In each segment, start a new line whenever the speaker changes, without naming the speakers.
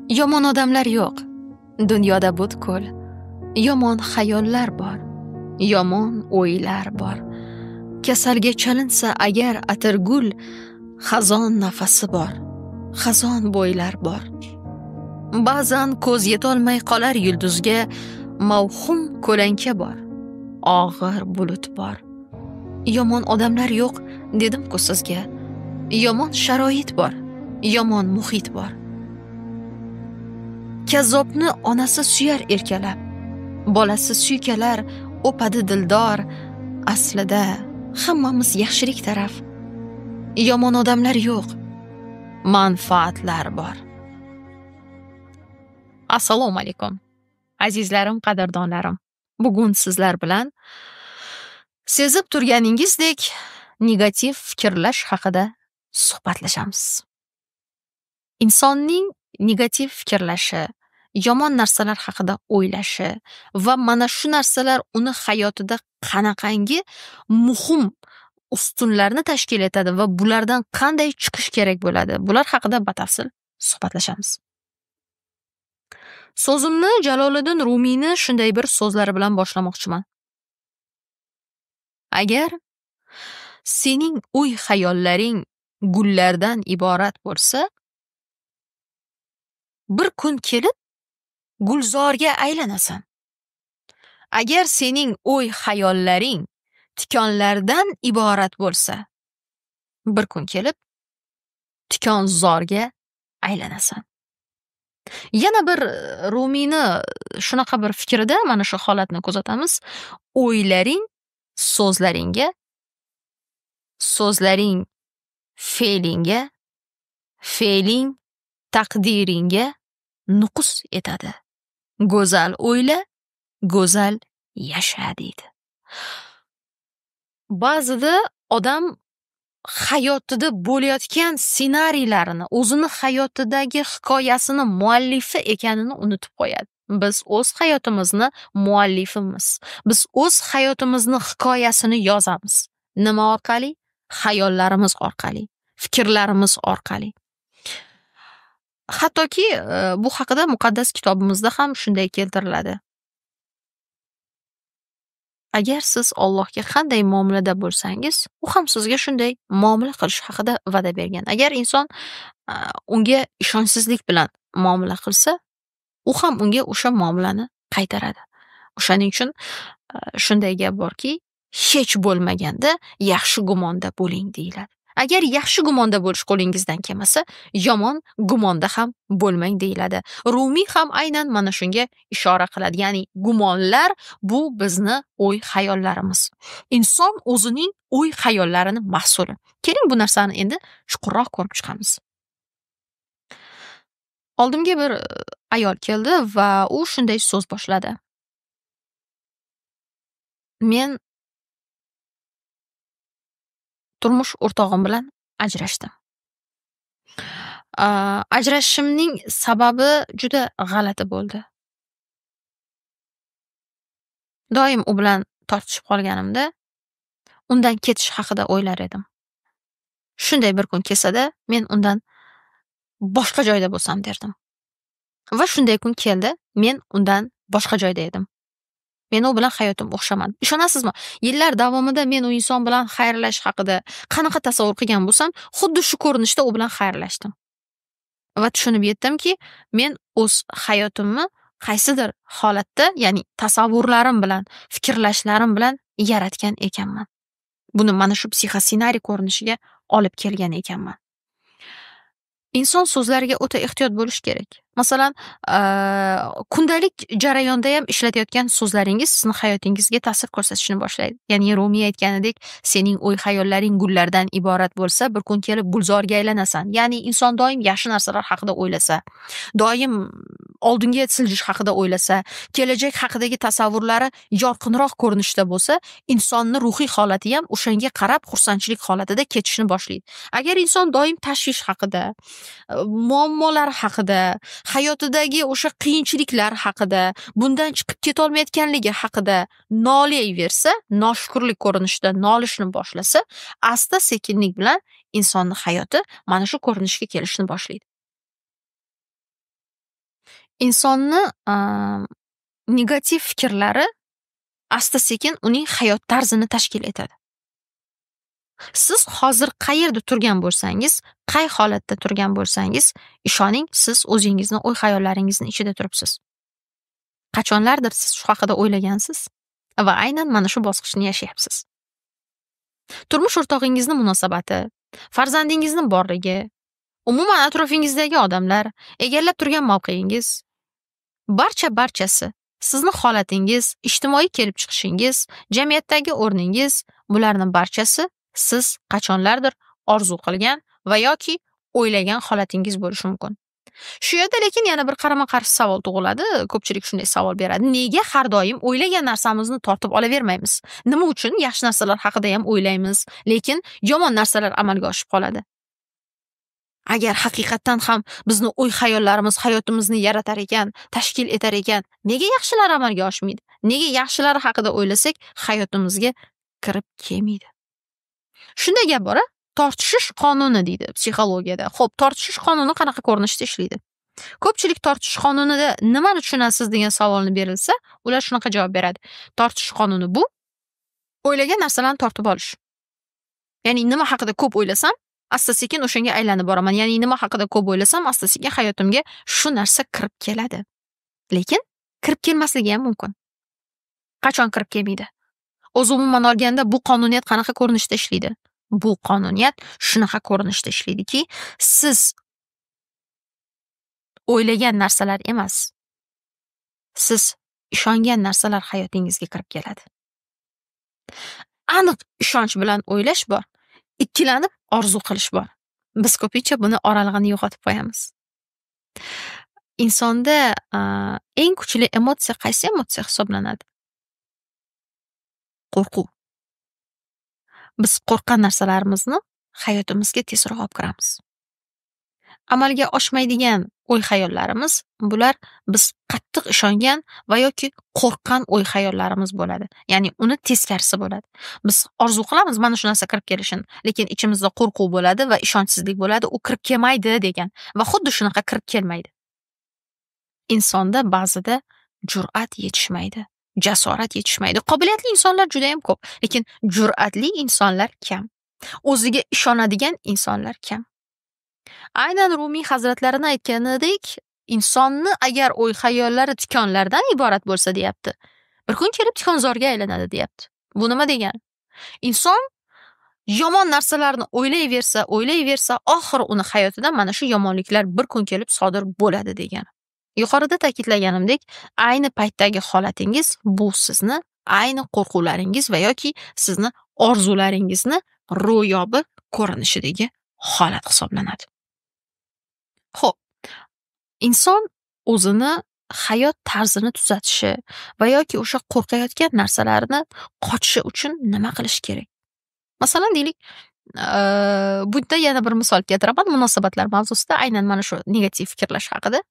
Yomon odamlar yo'q. Dunyoda butkul. Yomon xayollar bor. Yomon o'ylar bor. Kasalga chalinsa agar atirgul, xazon nafasi bor. Xazon bo'ylar bor. Ba'zan ko'z yetolmay qolar yulduzga, mavhum ko'lanka bor. Og'ir bulut bor. Yomon odamlar yo'q dedim-ku sizga. Yomon sharoit bor. Yomon muhit bor. Kazzobni onasi suyar erkalab, bolasi suykalar o'padi dildor. Aslida hammamiz yaxshilik taraf. Yomon odamlar yo'q, manfaatlar bor. Assalomu alaykum. Azizlarim, qadrdonlarim. Bugun sizlar bilan sezib turganingizdek negativ fikrlash haqida suhbatlashamiz. Insonning negativ fikrlashi, yomon narsalar haqida o'ylashi va mana shu narsalar uni hayotida qanaqangi muhim ustunlarni tashkil etadi va bulardan qanday chiqish kerak bo'ladi, bular haqida batafsil suhbatlashamiz. So'zimni Jaloliddin Rumiyni shunday bir so'zlari bilan boshlamoqchiman. Agar sening o'y xayollaring gullardan iborat bo'lsa, bir kun kelib gulzorga aylanasan. Agar sening o'y xayollaring tikonlardan iborat bo'lsa, bir kun kelib tikonzorga aylanasan. Yana bir Rumiyni shunaqa bir fikrida mana shu holatni kuzatamiz. O'ylaring so'zlaringga, so'zlaring fe'lingga, fe'ling taqdiringga nuqus etadi. Go'zal o'yla, go'zal yasha deydi. Ba'zida odam hayotida bo'layotgan ssenariylarini, o'zini hayotidagi hikoyasini muallifi ekanini unutib qo'yadi. Biz o'z hayotimizni muallifimiz. Biz o'z hayotimizni hikoyasini yozamiz. Nima orqali? Xayollarimiz orqali, fikrlarimiz orqali. Hattoki bu haqida muqaddas kitobimizda ham shunday keltiriladi. Agar siz Allohga qanday muomalada bo'lsangiz, u ham sizga shunday muomala qilish haqida va'da bergan. Agar inson unga ishonchsizlik bilan muomala qilsa, u ham unga o'sha muomalani qaytaradi. O'shaning uchun shunday gap borki, hech bo'lmaganda yaxshi gumonda bo'ling deyiladi. Agar yaxshi gumonda bo'lish qo'lingizdan kelmasa, yomon gumonda ham bo'lmang deyiladi. Rumiy ham aynan mana shunga ishora qiladi. Ya'ni gumonlar bu bizni o'y xayollarimiz. Inson o'zining o'y xayollarini mahsuli. Keling bu narsani endi chuqurroq ko'rib chiqamiz. Oldimga bir ayol keldi va u shunday so'z boshladi. Men turmush o'rtog'im bilan ajrashdim. Ajrashishimning sababi juda g'alati bo'ldi. Doim u bilan tortishib qolganimda undan ketish haqida o'ylar edim. Shunday bir kun kelsa-da, men undan boshqa joyda bo'lsam derdim. Va shunday kun keldi, men undan boshqa joyda edim. Men u bilan hayotim o'xshamadi. Ishonasizmi? Yillar davomida men u inson bilan xayrlashish haqida qanaqa tasavvur qilgan bo'lsam, xuddi shu ko'rinishda u bilan xayrlashdim. Va tushunib yetdimki, men o'z hayotimni qaysidir holatda, ya'ni tasavvurlarim bilan, fikrlashlarim bilan yaratgan ekanman. Buni mana shu psixossenariy ko'rinishiga olib kelgan ekanman. Inson so'zlariga o'ta ehtiyot bo'lish kerak. Masalan, kundalik jarayonda ham ishlatayotgan so'zlaringiz sizni hayotingizga ta'sir ko'rsatishni boshlaydi. Ya'ni Rumiy aytganidek, sening o'y xayollaring gullardan iborat bo'lsa, bir kun kelib gulzorga aylanasan. Ya'ni inson doim yaxshi narsalar haqida o'ylasa, doim oldinga siljish haqida o'ylasa, kelajak haqidagi tasavvurlari yorqinroq ko'rinishda bo'lsa, insonning ruhiy holati ham o'shanga qarab xursandchilik holatida ketishni boshlaydi. Agar inson doim tashvish haqida, muammolar haqida, hayotidagi o'sha qiyinchiliklar haqida, bundan chiqib ketolmayotganligi haqida nolayversa, noshukrlik ko'rinishida nolishni boshlasa, asta-sekinlik bilan insonning hayoti mana shu ko'rinishga kelishni boshlaydi. Insonni negativ fikrlari asta-sekin uning hayot tarzini tashkil etadi. Siz hozir qayerda turgan bo'lsangiz, qay holatda turgan bo'lsangiz, ishoning, siz o'zingizni o'y-hayollaringizni ichida turibsiz. Qachonlardir siz shu haqida o'ylagansiz va aynan mana shu bosqichni yashayapsiz. Turmush o'rtog'ingizni munosabati, farzandingizni borligi, umuman atrofingizdagi odamlar, egallab turgan mavqeingiz, barchasi sizni holatingiz, ijtimoiy kelib chiqishingiz, jamiyatdagi o'rningiz, bularni barchasi siz qachonlardir orzu qilgan va yoki o'ylagan holatingiz bo'lishi mumkin. Shu yerda lekin yana bir qarama-qarshi savol tug'iladi. Ko'pchilik shunday savol beradi. Nega har doim o'ylagan narsamizni tortib olavermaymiz? Nima uchun yaxshi narsalar haqida ham o'ylaymiz, lekin yomon narsalar amalga oshib qoladi? Agar haqiqatan ham bizni o'y-hayollarimiz hayotimizni yaratar ekan, tashkil etar ekan, nega yaxshilar amalga oshmaydi? Nega yaxshilari haqida o'ylasak, hayotimizga kirib kelmaydi? Shunday gap bor-a? Tortishish qonuni deydi psixologiyada. Xo'p, tortishish qonuni qanaqa ko'rinishda ishlaydi? Ko'pchilik tortishish qonunida nimani tushunasiz degan savolni berilsa, ular shunaqa javob beradi. Tortishish qonuni bu o'ylagan narsalarni tortib olish. Ya'ni nima haqida ko'p o'ylasam, asta-sekin o'shanga aylanib boraman. Ya'ni nima haqida ko'p o'ylasam, asta-sekin hayotimga shu narsa kirib keladi. Lekin kirib kelmasligi ham mumkin. Qachon kirib kelmaydi? O'z umuman olganda bu qonuniyat qanaqa ko'rinishda ishlaydi? Bu qonuniyat shunaqa ko'rinishda ishlaydiki, siz o'ylagan narsalar emas, siz ishongan narsalar hayotingizga kirib keladi. Aniq ishonch bilan o'ylash bor, ikkilanib orzu qilish bor. Biz ko'pincha buni oralig'ini yo'qotib qo'yamiz. Insonda eng kuchli emotsiya qaysi emotsiya hisoblanadi? Qo'rquv. Biz qo'rqqan narsalarimizni hayotimizga tezroq olib kiramiz. Amalga oshmaydigan o'y-hayollarimiz bular biz qattiq ishongan va yoki qo'rqqan o'y-hayollarimiz bo'ladi. Ya'ni uni teskarisi bo'ladi. Biz orzu qilamiz mana shu narsa kirib kelishini, lekin ichimizda qo'rquv bo'ladi va ishonchsizlik bo'ladi, u kirib kelmaydi degan va xuddi shunaqa kirib kelmaydi. Insonda ba'zida jur'at yetishmaydi, jasorat yetishmaydi. Qobiliyatli insonlar juda ham ko'p, lekin jur'atli insonlar kam. O'ziga ishonadigan insonlar kam. Aynan Rumiy hazratlarining aytganidek, insonni agar o'y-hayollari tikonlardan iborat bo'lsa deyapti, bir kun kelib tikonzorga aylanadi deyapti. Bu nima degani? Inson yomon narsalarni o'ylayversa, oxiri uni hayotida mana shu yomonliklar bir kun kelib sodir bo'ladi degani. Yuqorida ta'kidlaganimdek, ayni paytdagi holatingiz bu sizni ayni qo'rquvlaringiz va yoki sizni orzularingizni ro'yobi ko'rinishidagi holat hisoblanadi. Xo'p, inson o'zini hayot tarzini tuzatishi va yoki o'sha qo'rqayotgan narsalarini qochishi uchun nima qilish kerak? Masalan, deylik, bu yerda yana bir misol keltiraman munosabatlar mavzusida, aynan mana shu negativ fikrlash haqida.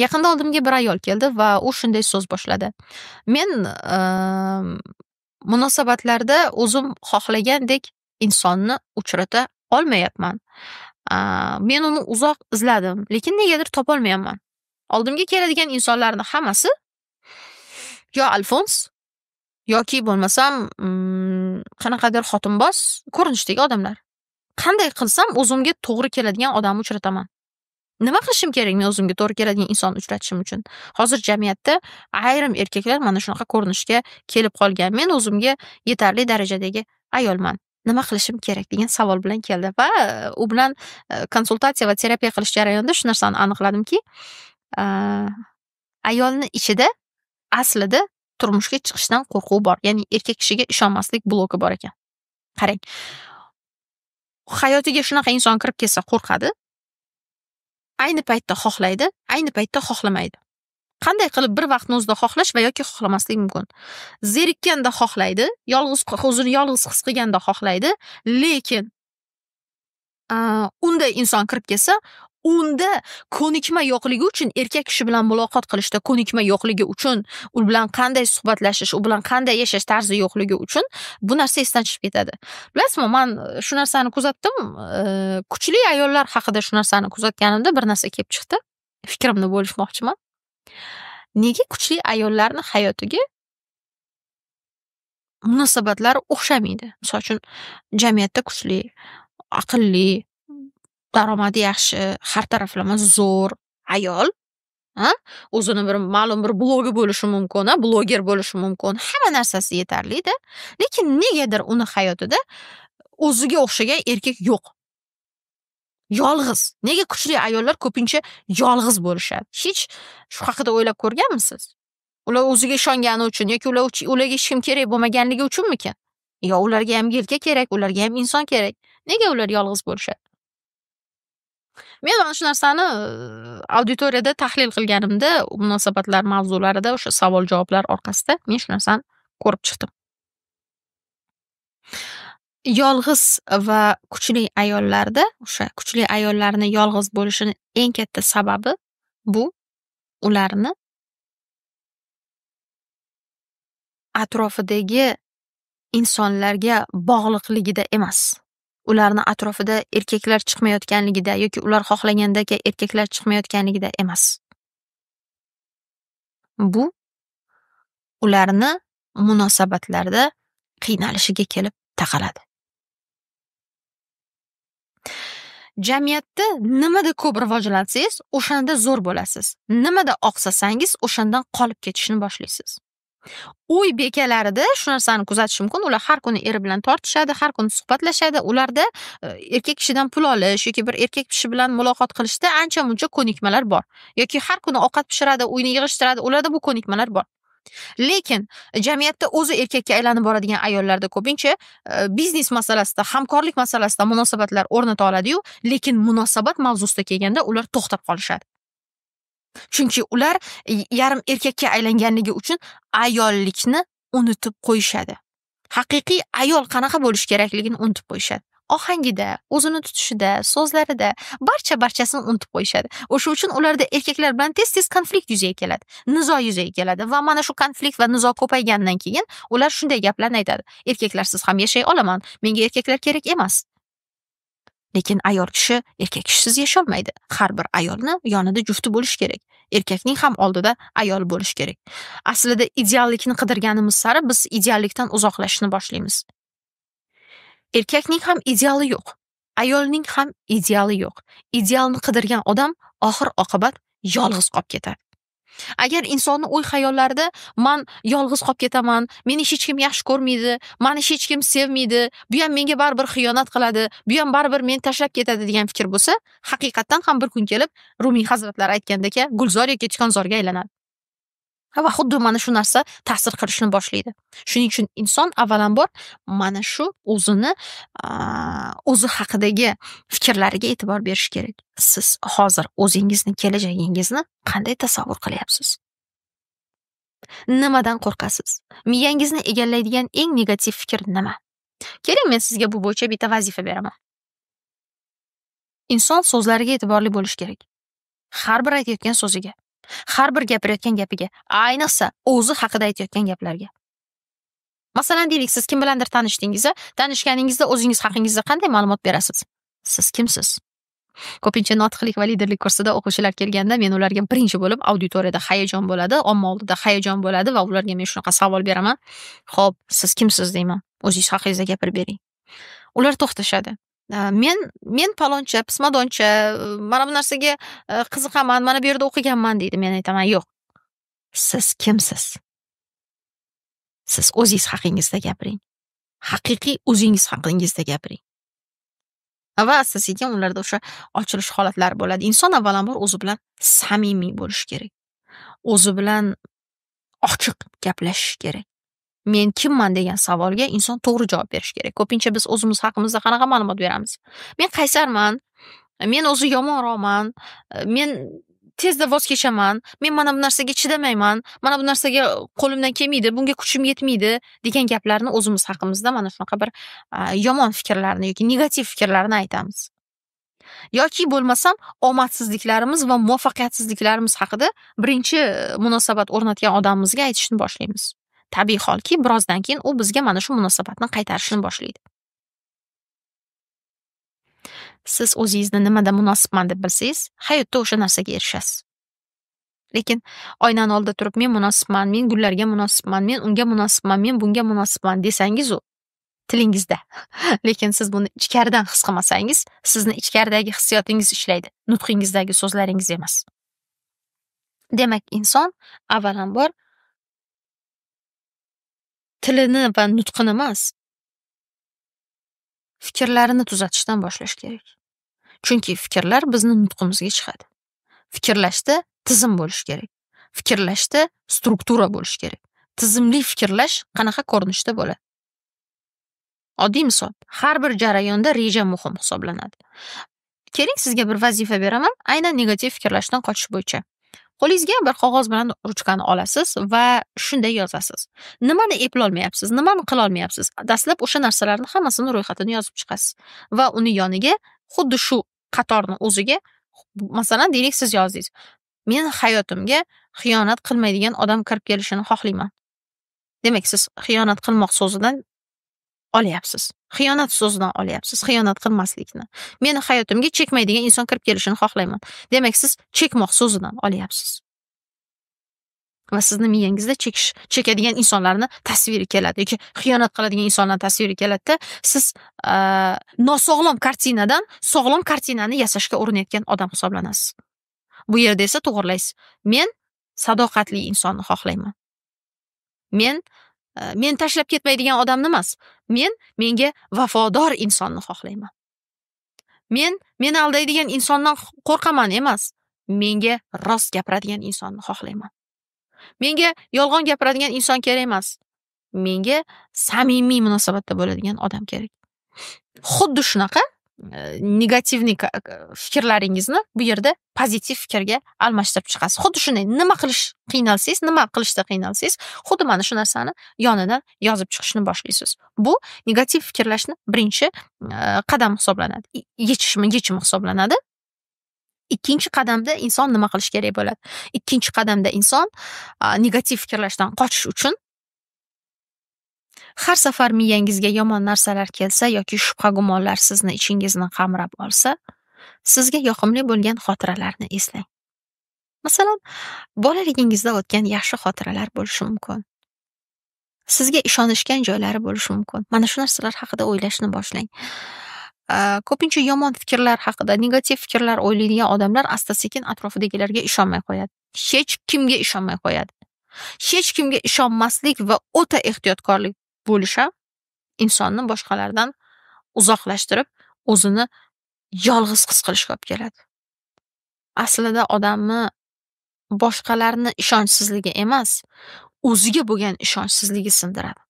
Yaqinda oldimga bir ayol keldi va u shunday so'z boshladi. Men munosabatlarda o'zim xohlagandek insonni uchrata olmayapman. Men uni uzoq izladim, lekin negadir topolmayapman. Oldimga keladigan insonlarning hammasi yo alfons yoki bo'lmasam qanaqadir xotinboz ko'rinishdagi odamlar. Qanday qilsam o'zimga to'g'ri keladigan odamni uchrataman? Nima qilishim kerak men o'zimga to'g'ri keladigan inson uchratishim uchun? Hozir jamiyatda ayrim erkaklar mana shunaqa ko'rinishga kelib qolgan. Men o'zimga yetarli darajadagi ayolman. Nima qilishim kerak degan savol bilan keldi va u bilan konsultatsiya va terapiya qilish jarayonida shu narsani aniqladimki, ayolning ichida aslida turmushga chiqishdan qo'rquv bor. Ya'ni erkak kishiga ishonmaslik bloki bor ekan. Qarang. Hayotiga shunaqa inson kirib kelsa qo'rqadi. Ayni paytda xohlaydi, ayni paytda xohlamaydi. Qanday qilib bir vaqtni o'zida xohlash va yoki xohlamaslik mumkin? Zerikkanda xohlaydi, o'zini yolg'iz his qilganda xohlaydi, lekin unda inson kirib kelsa, unda ko'nikma yo'qligi uchun, erkak kishi bilan muloqot qilishda ko'nikma yo'qligi uchun, u bilan qanday suhbatlashish, u bilan qanday yashash tarzi yo'qligi uchun bu narsa esdan chiqib ketadi. Bilasizmi, men shu narsani kuzatdim. Kuchli ayollar haqida shu narsani kuzatganimda bir narsa kelib chiqdi. fikrimni bo'lishmoqchiman. Nega kuchli ayollarni hayotiga munosabatlari o'xshamaydi? Misol uchun, jamiyatda kuchli, aqlli, daromadi yaxshi, har taraflama zo'r ayol, ha? O'zini bir ma'lum bir blogi bo'lishi mumkin, bloger bo'lishi mumkin. Hamma narsasi yetarli-da. Lekin negadir uni hayotida o'ziga o'xshagan erkak yo'q. Yolg'iz. Nega kuchli ayollar ko'pincha yolg'iz bo'lishadi? Hech shu haqida o'ylab ko'rganmisiz? Ular o'ziga ishongani uchun yoki ularga hech kim kerak bo'lmaganligi uchunmikan? Yo ularga ham yelka kerak, ularga ham inson kerak. Nega ular yolg'iz bo'lishadi? Men mana shu narsani auditoriyada tahlil qilganimda, munosabatlar mavzularida o'sha savol-javoblar orqasida men shu narsani ko'rib chiqdim. Yolg'iz va kuchli ayollarda o'sha kuchli ayollarni yolg'iz bo'lishini eng katta sababi bu ularni atrofidagi insonlarga bog'liqligida emas. Ularni atrofida erkaklar chiqmayotganligida yoki ular xohlagandagi erkaklar chiqmayotganligida emas. Bu ularni munosabatlarda qiynalishiga kelib taqaladi. Jamiyatda nimada ko'p rivojlansangiz, o'shanda zo'r bo'lasiz. Nimada oqsasangiz, o'shandan qolib ketishni boshlaysiz. Uy bekalarida shu narsani kuzatish mumkin. Ular har kuni eri bilan tortishadi, har kuni suhbatlashadi. Ularda erkak kishidan pul olish yoki bir erkak kishi bilan muloqot qilishda ancha-muncha ko'nikmalar bor. Yoki har kuni ovqat pishiradi, uyni yig'ishtiradi. Ularda bu ko'nikmalar bor. Lekin jamiyatda o'zi erkakka aylanib boradigan ayollarda ko'pincha biznes masalasida, hamkorlik masalasida munosabatlar o'rnata oladi-yu, lekin munosabat mavzusida kelganda ular to'xtab qolishadi. Chunki ular yarim erkakka aylanganligi uchun ayollikni unutib qo'yishadi. Haqiqiy ayol qanaqa bo'lish kerakligini unutib qo'yishadi. Ohangida, o'zini tutishida, so'zlarida barchasini unutib qo'yishadi. O'sha uchun ularda erkaklar bilan tez-tez konflikt yuzaga keladi, nizo yuzaga keladi va mana shu konflikt va nizo ko'paygandan keyin ular shunday gaplarni aytadi. Erkaklarsiz ham yashay olaman, menga erkaklar kerak emas. Lekin ayol kishi erkak kishisiz yasholmaydi. Har bir ayolni yonida jufti bo'lish kerak. Erkakning ham oldida ayol bo'lish kerak. Aslida ideallikni qidirganimiz sari biz ideallikdan uzoqlashishni boshlaymiz. Erkakning ham ideali yo'q. Ayolning ham ideali yo'q. Idealni qidirgan odam oxir oqibat yolg'iz qolib ketadi. Agar insonni o'y xayollarida men yolg'iz qolib ketaman, meni hech kim yaxshi ko'rmaydi, meni hech kim sevmaydi, bu ham menga baribir xiyonat qiladi, bu ham baribir meni tashlab ketadi degan fikr bo'lsa, haqiqatan ham bir kun kelib Rumiy hazratlari aytgandek, gulzor yoki tikonzorga aylanadi. Va xuddi mana shu narsa ta'sir qilishni boshlaydi. Shuning uchun inson avvalambor mana shu o'zi haqidagi fikrlariga e'tibor berish kerak. Siz hozir o'zingizni, kelajagingizni qanday tasavvur qilyapsiz? Nimadan qo'rqasiz? Miyangizni egallaydigan eng negativ fikr nima? Keling, men sizga bu bo'yicha bitta vazifa beraman. Inson so'zlariga e'tiborli bo'lish kerak. Har bir aytayotgan so'ziga, har bir gapirayotgan gapiga, ayniqsa o'zi haqida aytayotgan gaplarga. Masalan, deylik, siz kim bilandir tanishganingizda o'zingiz haqingizda qanday ma'lumot berasiz? Siz kimsiz? Ko'pincha notiqlik va liderlik kursida o'quvchilar kelganda men ularga birinchi bo'lib auditoriyada hayajon bo'ladi, omma oldida hayajon bo'ladi va ularga men shunaqa savol beraman. Xo'p, siz kimsiz deyman. O'zingiz haqingizda gapirib bering. Ular to'xtashadi. Men paloncha, pismadoncha, mana bu narsaga qiziqaman, mana bu yerda o'qiganman deydi. Men aytaman, yo'q. Siz kimsiz? Siz o'zingiz haqingizda gapiring. Haqiqiy o'zingiz haqingizda gapiring. Va asta-sekin ularda o'sha ochilish holatlari bo'ladi. Inson avvalambor o'zi bilan samimiy bo'lish kerak. O'zi bilan ochiq gaplashish kerak. Men kimman degan savolga inson to'g'ri javob berish kerak. Ko'pincha biz o'zimiz haqimizda qanaqa ma'lumot beramiz? Men qaysarman, men o'zi yomonroqman, men tezda voz kechaman, men mana bu narsaga chidamayman, mana bu narsaga qo'limdan kelmaydi, bunga kuchim yetmaydi degan gaplarni o'zimiz haqimizda mana shunaqa bir yomon fikrlarni yoki negativ fikrlarni aytamiz. Yoki bo'lmasam omadsizliklarimiz va muvaffaqiyatsizliklarimiz haqida birinchi munosabat o'rnatgan odamimizga aytishni boshlaymiz. Tabiiy holki, birozdan keyin u bizga mana shu munosabatni qaytarishni boshlaydi. Siz o'zingizni nimada munosibman deb bilsangiz, hayotda o'sha narsaga erishasiz. Lekin oynani oldida turib men munosibman, men gullarga munosibman, men unga munosibman, men bunga munosibman desangiz u tilingizda. Lekin siz buni ichkaridan his qilmasangiz, sizni ichkaridagi hissiyotingiz ishlaydi, nutqingizdagi so'zlaringiz emas. Demak, inson avvalambor tilini va nutqini emas, fikrlarini tuzatishdan boshlash kerak. Chunki fikrlar bizni nutqimizga chiqadi. Fikrlashda tizim bo'lish kerak. Fikrlashda struktura bo'lish kerak. Tizimli fikrlash qanaqa ko'rinishda bo'ladi? Oddiy misol, har bir jarayonda reja muhim hisoblanadi. Keling, sizga bir vazifa beraman, aynan negativ fikrlashdan qochish bo'yicha. Qo'lingizga bir qog'oz bilan ruchkani olasiz va shunday yozasiz. Nimani eplolmayapsiz, nimani qilolmayapsiz? Dastlab o'sha narsalarni hammasini ro'yxatini yozib chiqasiz va uni yoniga xuddi shu qatorni o'ziga, masalan, deylik, siz yozdingiz. Men hayotimga xiyonat qilmaydigan odam kirib kelishini xohlayman. Demak, siz xiyonat qilmoq so'zidan olyapsiz. Xiyonat so'zidan olyapsiz, xiyonat qilmaslikni. Meni hayotimga chekmaydigan inson kirib kelishini xohlayman. Demak, siz chekmoq so'zidan olyapsiz. Va sizni miyangizda chekadigan insonlarni tasviri keladi yoki xiyonat qiladigan insonlar tasviri keladi-da, siz nosog'lom kartinadan sog'lom kartinani yasashga urinayotgan odam hisoblanasiz. Bu yerda esa to'g'rilaysiz. Men sadoqatli insonni xohlayman. Men tashlab ketmaydigan odamni emas, menga vafodor insonni xohlayman. Meni aldaydigan insondan qo'rqaman emas, menga rost gapiradigan insonni xohlayman. Menga yolg'on gapiradigan inson kerak emas, menga samimiy munosabatda bo'ladigan odam kerak. Xuddi shunaqa negativni fikrlaringizni bu yerda pozitiv fikrga almashtirib chiqasiz. Xuddi shunday, nima qilish qiynalsangiz, nima qilishda qiynalsangiz, xuddi mana shu narsani yonidan yozib chiqishni boshlaysiz. Bu negativ fikrlashni birinchi qadam hisoblanadi. Yechim hisoblanadi. Ikkinchi qadamda inson nima qilish kerak bo'ladi? Ikkinchi qadamda inson negativ fikrlashdan qochish uchun har safar miyangizga yomon narsalar kelsa yoki shubha gumonlar sizni ichingizni qamrab olsa, sizga yoqimli bo'lgan xotiralarni eslang. Masalan, bolaligingizda o'tgan yaxshi xotiralar bo'lishi mumkin. Sizga ishonishgan joylari bo'lishi mumkin. Mana shu narsalar haqida o'ylashni boshlang. Ko'pincha yomon fikrlar haqida, negativ fikrlar o'ylaydigan odamlar asta-sekin atrofidagilarga ishonmay qo'yadi. Hech kimga ishonmay qo'yadi. Hech kimga ishonmaslik va o'ta ehtiyotkorlik bo'lish ham insonni boshqalardan uzoqlashtirib, o'zini yolg'iz his qilishga olib keladi. Aslida odamni boshqalarni ishonchsizligi emas, o'ziga bo'lgan ishonchsizligi sindiradi.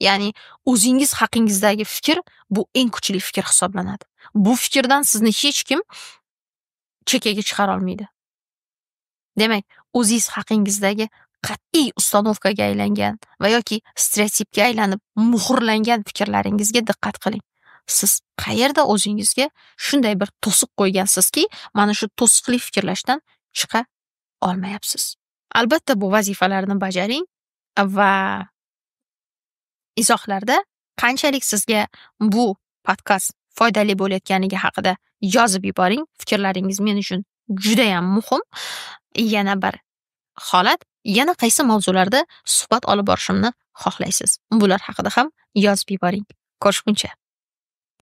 Ya'ni o'zingiz haqingizdagi fikr bu eng kuchli fikr hisoblanadi. Bu fikrdan sizni hech kim chekkaga chiqara olmaydi. Demak, o'zingiz haqingizdagi qat'iy ustanovkaga aylangan va yoki stereotipga aylanib muhrlangan fikrlaringizga diqqat qiling. Siz qayerda o'zingizga shunday bir to'siq qo'ygansizki, mana shu to'siqli fikrlashdan chiqa olmayapsiz. Albatta bu vazifalarni bajaring va izohlarda qanchalik sizga bu podkast foydali bo'layotganligi haqida yozib yuboring. Fikrlaringiz men uchun juda ham muhim. Yana bir holat, yana qaysi mavzularda suhbat olib borishimni xohlaysiz? Bular haqida ham yozib yuboring. Ko'rishguncha.